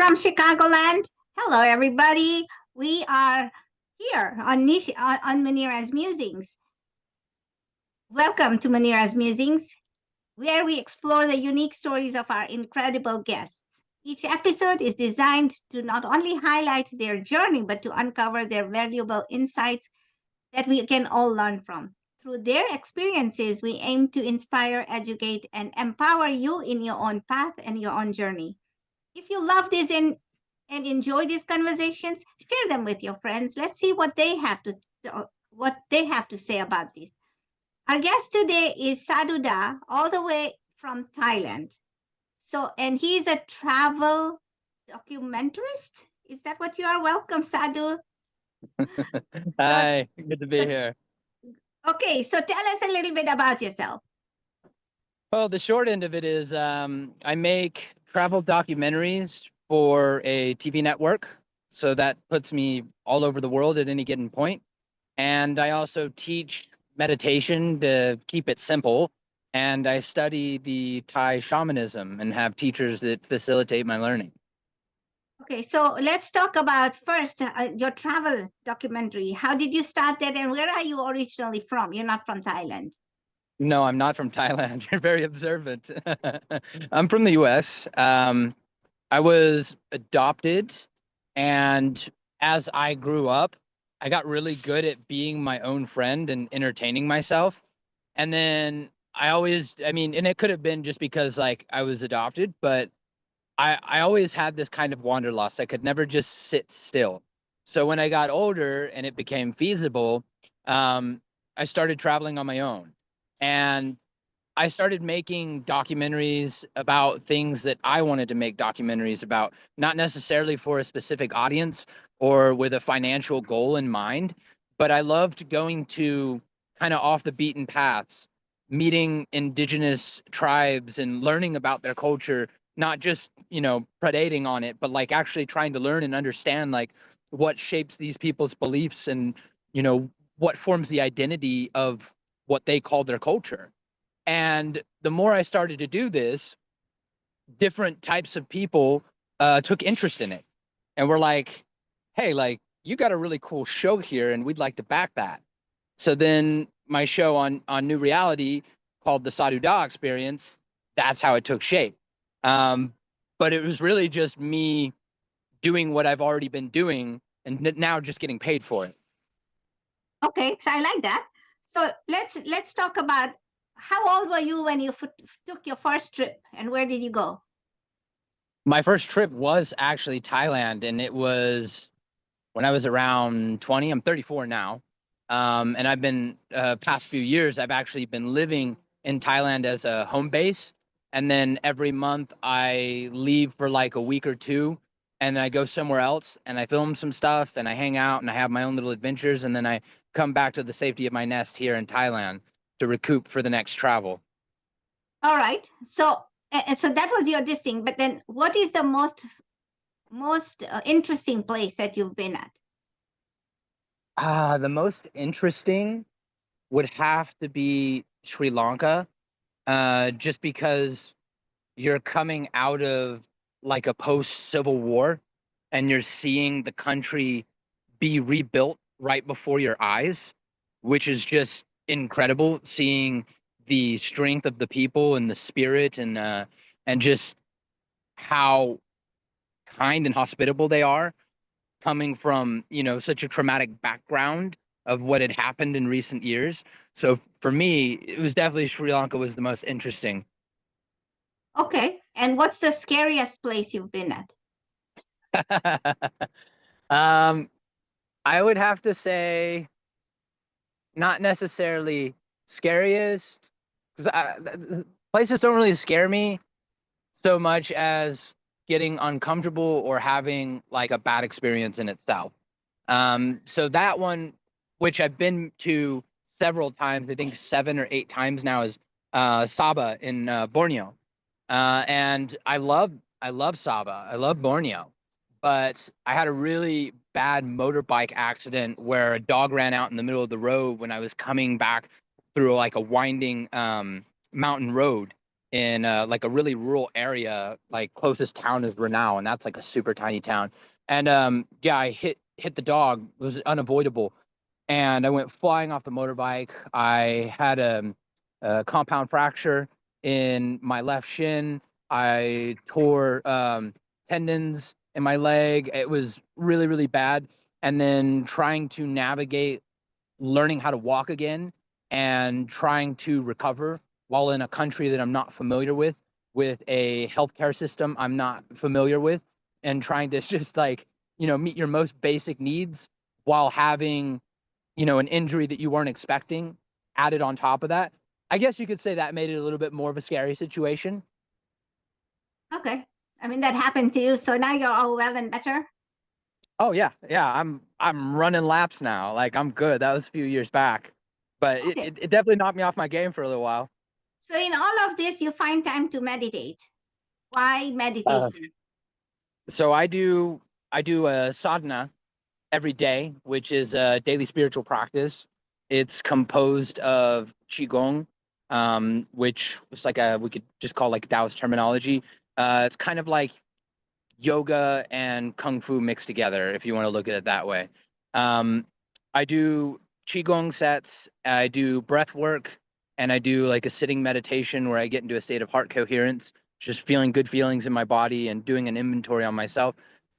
from Chicagoland. Hello, everybody. We are here on Munira's Musings. Welcome to Munira's Musings, where we explore the unique stories of our incredible guests. Each episode is designed to not only highlight their journey, but to uncover their valuable insights that we can all learn from. Through their experiences, we aim to inspire, educate, and empower you in your own path and your own journey. If you love this and enjoy these conversations, share them with your friends. Let's see what they have to say about this. Our guest today is Sadhu Dah, all the way from Thailand. And he's a travel documentarist. Is that what you are? Welcome, Sadhu. Hi, good to be here. Okay, so tell us a little bit about yourself. Well, the short end of it is I make travel documentaries for a TV network. So that puts me all over the world at any given point. And I also teach meditation to keep it simple. And I study the Thai shamanism and have teachers that facilitate my learning. Okay, so let's talk about first your travel documentary. How did you start that, and where are you originally from? You're not from Thailand. No, I'm not from Thailand. You're very observant. I'm from the US. I was adopted, and as I grew up, I got really good at being my own friend and entertaining myself. And then and it could have been just because like I was adopted, but I always had this kind of wanderlust. I could never just sit still. So when I got older and it became feasible, I started traveling on my own. And I started making documentaries about things that I wanted to make documentaries about, not necessarily for a specific audience or with a financial goal in mind, but I loved going to kind of off the beaten paths, meeting indigenous tribes and learning about their culture, not just, predating on it, but like actually trying to learn and understand like what shapes these people's beliefs and, what forms the identity of what they call their culture. And the more I started to do this, different types of people took interest in it. And we're like, hey, like, you got a really cool show here and we'd like to back that. So then my show on New Reality called the Sadhu Dah Experience, that's how it took shape. But it was really just me doing what I've already been doing and now just getting paid for it. Okay, so I like that. So let's talk about how old were you when you took your first trip, and where did you go? My first trip was actually Thailand, and it was when I was around 20. I'm 34 now. And I've been past few years, I've actually been living in Thailand as a home base. And then every month I leave for like a week or two, and then I go somewhere else and I film some stuff and I hang out and I have my own little adventures. And then I come back to the safety of my nest here in Thailand to recoup for the next travel. All right. So that was your this thing. But then, what is the most interesting place that you've been at? The most interesting would have to be Sri Lanka, just because you're coming out of like a post-Civil War and you're seeing the country be rebuilt right before your eyes, which is just incredible, seeing the strength of the people and the spirit and just how kind and hospitable they are, coming from, such a traumatic background of what had happened in recent years. So for me, it was definitely Sri Lanka was the most interesting. Okay. And what's the scariest place you've been at? um, I would have to say not necessarily scariest, because places don't really scare me so much as getting uncomfortable or having like a bad experience in itself. So that one, which I've been to several times, I think 7 or 8 times now, is Sabah in Borneo. And I love Sabah. I love Borneo. But I had a really bad motorbike accident where a dog ran out in the middle of the road when I was coming back through like a winding mountain road in like a really rural area. Like closest town is Renau, and that's like a super tiny town. And yeah, I hit the dog. It was unavoidable, and I went flying off the motorbike. I had a compound fracture in my left shin. I tore tendons in my leg. It was really, really bad. And then trying to navigate learning how to walk again and trying to recover while in a country that I'm not familiar with a healthcare system I'm not familiar with, and trying to just like, meet your most basic needs while having, an injury that you weren't expecting added on top of that. I guess you could say that made it a little bit more of a scary situation. Okay. I mean, that happened to you. So now you're all well and better. Oh yeah, yeah. I'm running laps now. Like I'm good. That was a few years back, but it, Okay. it, it definitely knocked me off my game for a little while. So in all of this, you find time to meditate. Why Uh, meditation? so I do a sadhana every day, which is a daily spiritual practice. It's composed of qigong, which is like we could just call like Taoist terminology. It's kind of like yoga and kung fu mixed together, if you want to look at it that way. Um, I do qigong sets, I do breath work, and I do like a sitting meditation where I get into a state of heart coherence, just feeling good feelings in my body and doing an inventory on myself.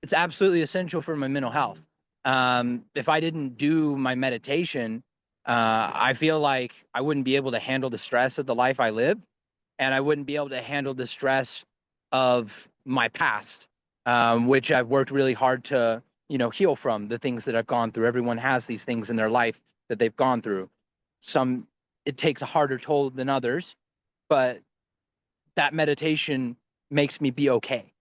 It's absolutely essential for my mental health. If I didn't do my meditation, I feel like I wouldn't be able to handle the stress of the life I live, and I wouldn't be able to handle the stress of my past, which I've worked really hard to, heal from the things that I've gone through. Everyone has these things in their life that they've gone through. Some it takes a harder toll than others, but that meditation makes me be okay.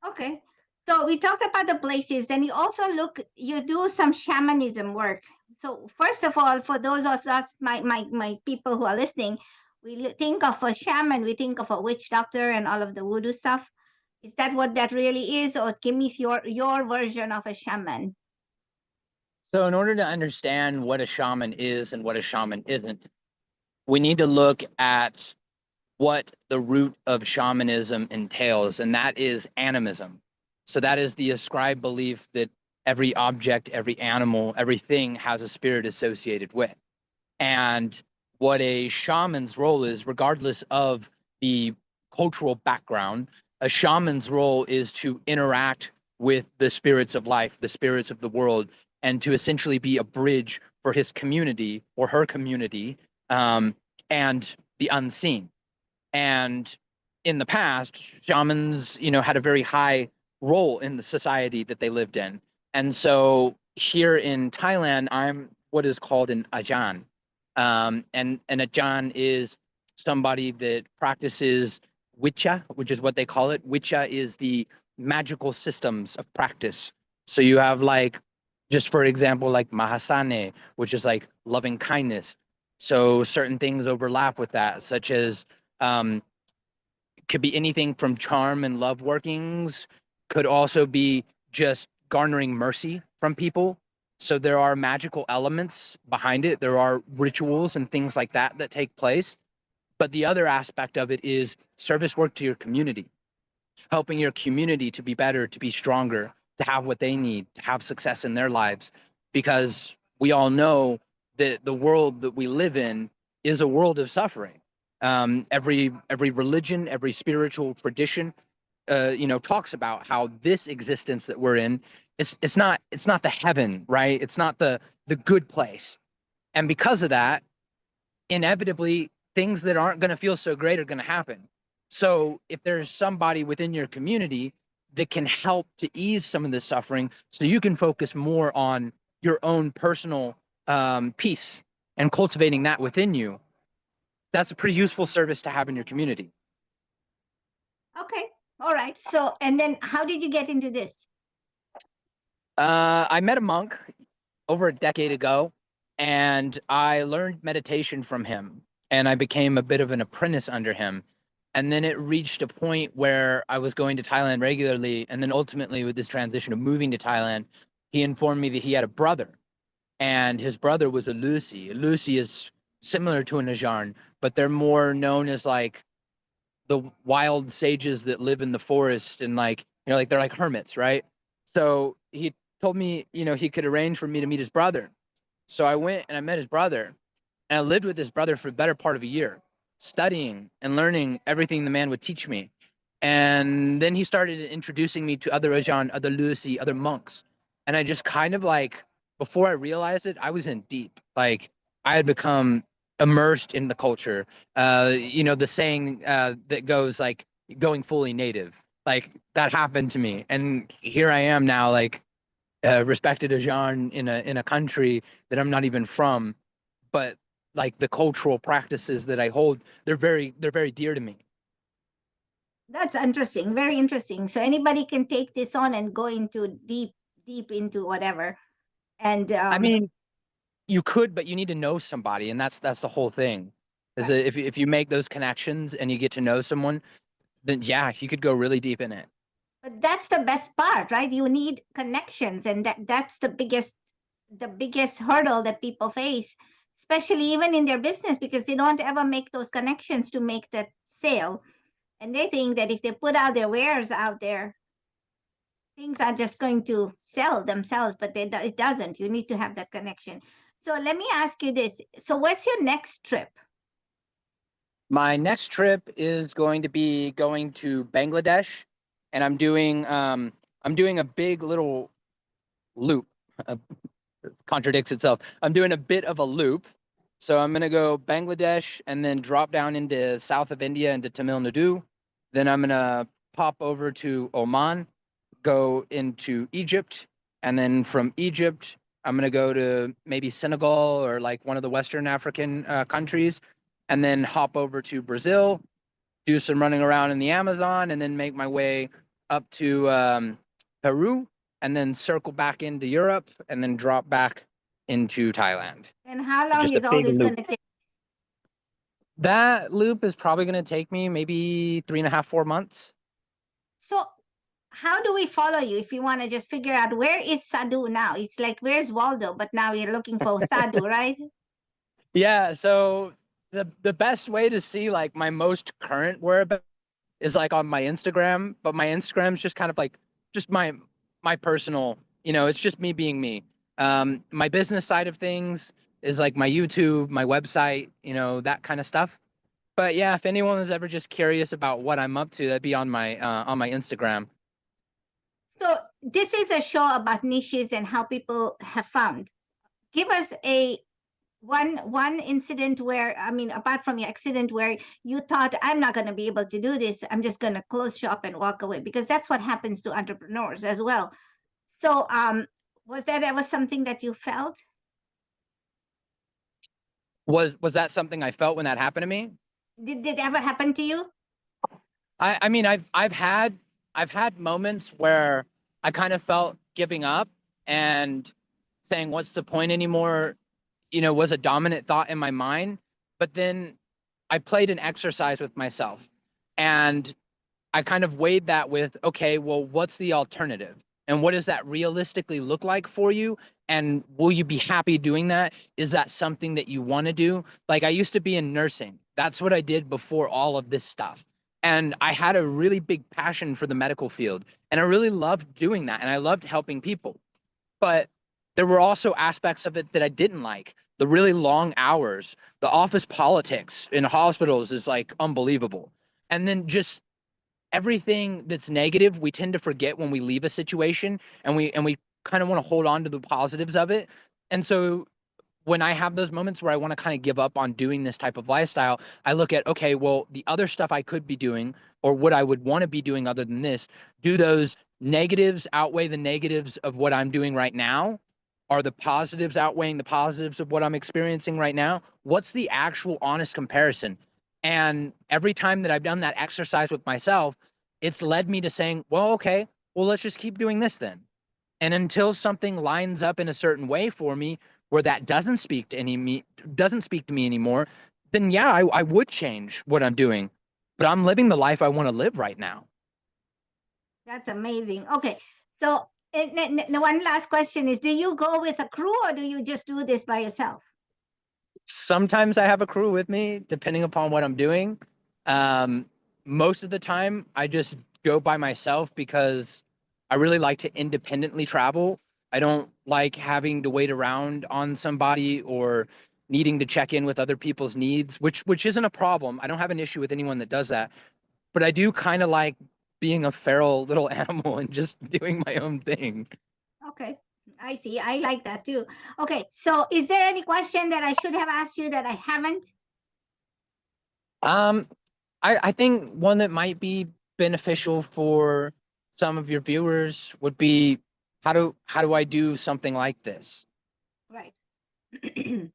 Okay. So we talked about the places, and you do some shamanism work. So first of all, for those of us, my people who are listening, think of a shaman, we think of a witch doctor and all of the voodoo stuff. Is that what that really is, or give me your version of a shaman? So, in order to understand what a shaman is and what a shaman isn't, we need to look at what the root of shamanism entails, and that is animism. So that is the ascribed belief that every object, every animal, everything has a spirit associated with. And what a shaman's role is, regardless of the cultural background, a shaman's role is to interact with the spirits of life, the spirits of the world, and to essentially be a bridge for his community or her community, and the unseen. And in the past, shamans, had a very high role in the society that they lived in. And so here in Thailand, I'm what is called an Ajahn. And an Ajahn is somebody that practices Wicca, which is what they call it. Wicca is the magical systems of practice. So you have like, just for example, like Mahasane, which is like loving kindness. So certain things overlap with that, such as um, could be anything from charm and love workings, could also be just garnering mercy from people. So there are magical elements behind it. There are rituals and things like that that take place. But the other aspect of it is service work to your community, helping your community to be better, to be stronger, to have what they need, to have success in their lives. Because we all know that the world that we live in is a world of suffering. Every religion, every spiritual tradition, talks about how this existence that we're in it's not the heaven, right? It's not the good place, and because of that, inevitably things that aren't going to feel so great are going to happen. So if there's somebody within your community that can help to ease some of the suffering so you can focus more on your own personal peace and cultivating that within you, that's a pretty useful service to have in your community. Okay. All right. So, and then how did you get into this? I met a monk over a decade ago, and I learned meditation from him, and I became a bit of an apprentice under him. And then it reached a point where I was going to Thailand regularly, and then ultimately, with this transition of moving to Thailand, he informed me that he had a brother, and his brother was a Lucy. A Lucy is similar to an Ajarn, but they're more known as like the wild sages that live in the forest, and like, you know, like they're like hermits, right? So he told me, you know, he could arrange for me to meet his brother. So I went and I met his brother, and I lived with his brother for the better part of a year, studying and learning everything the man would teach me. And then he started introducing me to other Ajahn, other Lucy, other monks. And I just kind of like, before I realized it, I was in deep. Like, I had become immersed in the culture. You know, the saying that goes like going fully native. Like, that happened to me. And here I am now, like, respected Ajahn in a country that I'm not even from, but like the cultural practices that I hold, they're very dear to me. That's interesting, very interesting. So anybody can take this on and go into deep into whatever. And I mean, you could, but you need to know somebody, and that's the whole thing. Is right. that if you make those connections and you get to know someone, then yeah, you could go really deep in it. But that's the best part, right? You need connections, and that's the biggest hurdle that people face, especially even in their business, because they don't ever make those connections to make that sale. And they think that if they put out their wares out there, things are just going to sell themselves, but it doesn't. You need to have that connection. So let me ask you this. So what's your next trip? My next trip is going to be going to Bangladesh, and I'm doing a big little loop. Uh, contradicts itself. I'm doing a bit of a loop. So I'm gonna go Bangladesh and then drop down into south of India into Tamil Nadu. Then I'm gonna pop over to Oman, go into Egypt, and then from Egypt I'm gonna go to maybe Senegal or like one of the Western African countries, and then hop over to Brazil, do some running around in the Amazon, and then make my way up to Peru, and then circle back into Europe, and then drop back into Thailand. And how long Just a is all big this going loop. to take? That loop is probably going to take me maybe 3.5, 4 months. So how do we follow you if you want to just figure out where is Sadhu now? It's like, where's Waldo? But now you're looking for Sadhu, right? Yeah, so the best way to see like my most current whereabouts is like on my Instagram, but my Instagram's just kind of like just my personal, you know, it's just me being me. My business side of things is like my YouTube, my website, you know, that kind of stuff. But yeah, if anyone is ever just curious about what I'm up to, that'd be on my Instagram. So this is a show about niches and how people have found. Give us a one incident where, I mean, apart from your accident, where you thought, I'm not going to be able to do this, I'm just going to close shop and walk away, because that's what happens to entrepreneurs as well. So was that ever something that you felt? Was that something I felt when that happened to me? Did it ever happen to you? I mean I've had moments where I kind of felt giving up and saying what's the point anymore, you know, was a dominant thought in my mind. But then I played an exercise with myself, and I kind of weighed that with, okay, well, what's the alternative? And what does that realistically look like for you? And will you be happy doing that? Is that something that you want to do? Like, I used to be in nursing. That's what I did before all of this stuff. And I had a really big passion for the medical field. And I really loved doing that. And I loved helping people. But there were also aspects of it that I didn't like. The really long hours, the office politics in hospitals is like unbelievable. And then just everything that's negative we tend to forget when we leave a situation, and we kind of want to hold on to the positives of it. And so when I have those moments where I want to kind of give up on doing this type of lifestyle, I look at, okay, well, the other stuff I could be doing or what I would want to be doing other than this, do those negatives outweigh the negatives of what I'm doing right now? Are the positives outweighing the positives of what I'm experiencing right now? What's the actual honest comparison? And every time that I've done that exercise with myself, it's led me to saying, well, okay, well, let's just keep doing this then. And until something lines up in a certain way for me where that doesn't speak to me anymore, then yeah, I would change what I'm doing. But I'm living the life I want to live right now. That's amazing. Okay. So one last question is, do you go with a crew or do you just do this by yourself? Sometimes I have a crew with me, depending upon what I'm doing. Um, most of the time I just go by myself because I really like to independently travel. I don't like having to wait around on somebody or needing to check in with other people's needs, which isn't a problem. I don't have an issue with anyone that does that, but I do kind of like being a feral little animal and just doing my own thing. Okay, I see. I like that too. Okay, so is there any question that I should have asked you that I haven't? Um, I think one that might be beneficial for some of your viewers would be how do I do something like this? Right.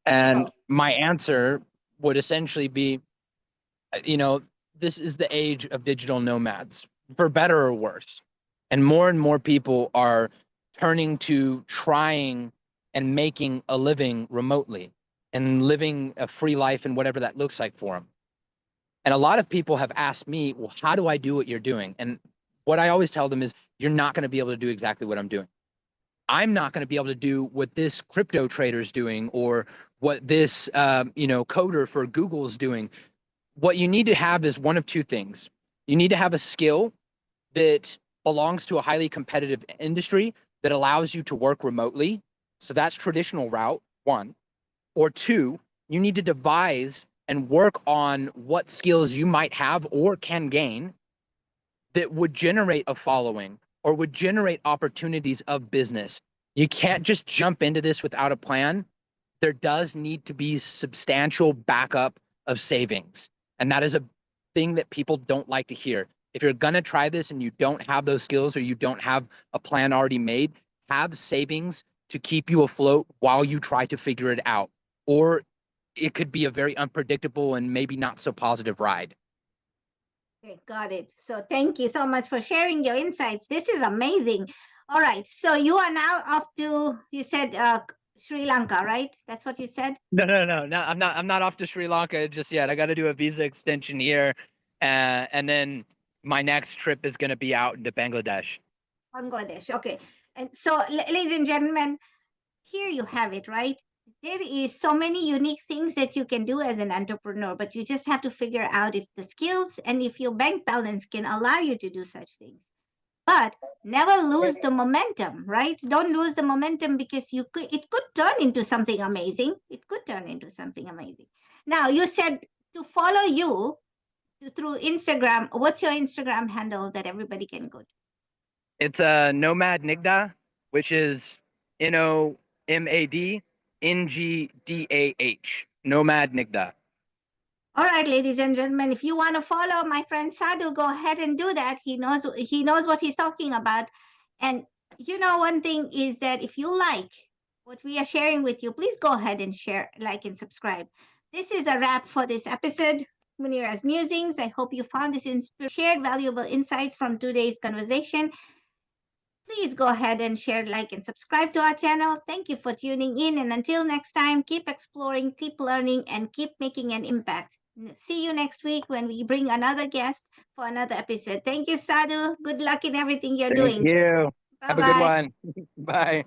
And So, my answer would essentially be, you know, this is the age of digital nomads, for better or worse. And more people are turning to trying and making a living remotely and living a free life and whatever that looks like for them. And a lot of people have asked me, well, how do I do what you're doing? And what I always tell them is, you're not going to be able to do exactly what I'm doing. I'm not going to be able to do what this crypto trader is doing or what this, coder for Google is doing. What you need to have is one of two things. You need to have a skill that belongs to a highly competitive industry that allows you to work remotely. So that's traditional route one. Or two, you need to devise and work on what skills you might have or can gain that would generate a following or would generate opportunities of business. You can't just jump into this without a plan. There does need to be substantial backup of savings. And that is a thing that people don't like to hear. If you're going to try this and you don't have those skills or you don't have a plan already made, have savings to keep you afloat while you try to figure it out. Or it could be a very unpredictable and maybe not so positive ride. okay, got it. So thank you so much for sharing your insights. This is amazing. All right, so you are now off to, you said Sri Lanka, right? That's what you said? No. I'm not off to Sri Lanka just yet. I got to do a visa extension here, and then my next trip is going to be out into Bangladesh. Bangladesh. Okay. And so, ladies and gentlemen, here you have it, right? There is so many unique things that you can do as an entrepreneur, but you just have to figure out if the skills and if your bank balance can allow you to do such things. But never lose the momentum, right? Don't lose the momentum because it could turn into something amazing. It could turn into something amazing. Now, you said to follow you through Instagram. What's your Instagram handle that everybody can go to? It's a Nomad Nigda, which is NOMADNGDAH. Nomad Nigda. All right, ladies and gentlemen, if you want to follow my friend Sadhu, go ahead and do that. He knows what he's talking about. And one thing is that if you like what we are sharing with you, please go ahead and share, like, and subscribe. This is a wrap for this episode, Munira's Musings. I hope you found this shared valuable insights from today's conversation. Please go ahead and share, like, and subscribe to our channel. Thank you for tuning in. And until next time, keep exploring, keep learning, and keep making an impact. See you next week when we bring another guest for another episode. Thank you, Sadhu. Good luck in everything you're Thank doing. you. Bye Have a good bye. one. Bye.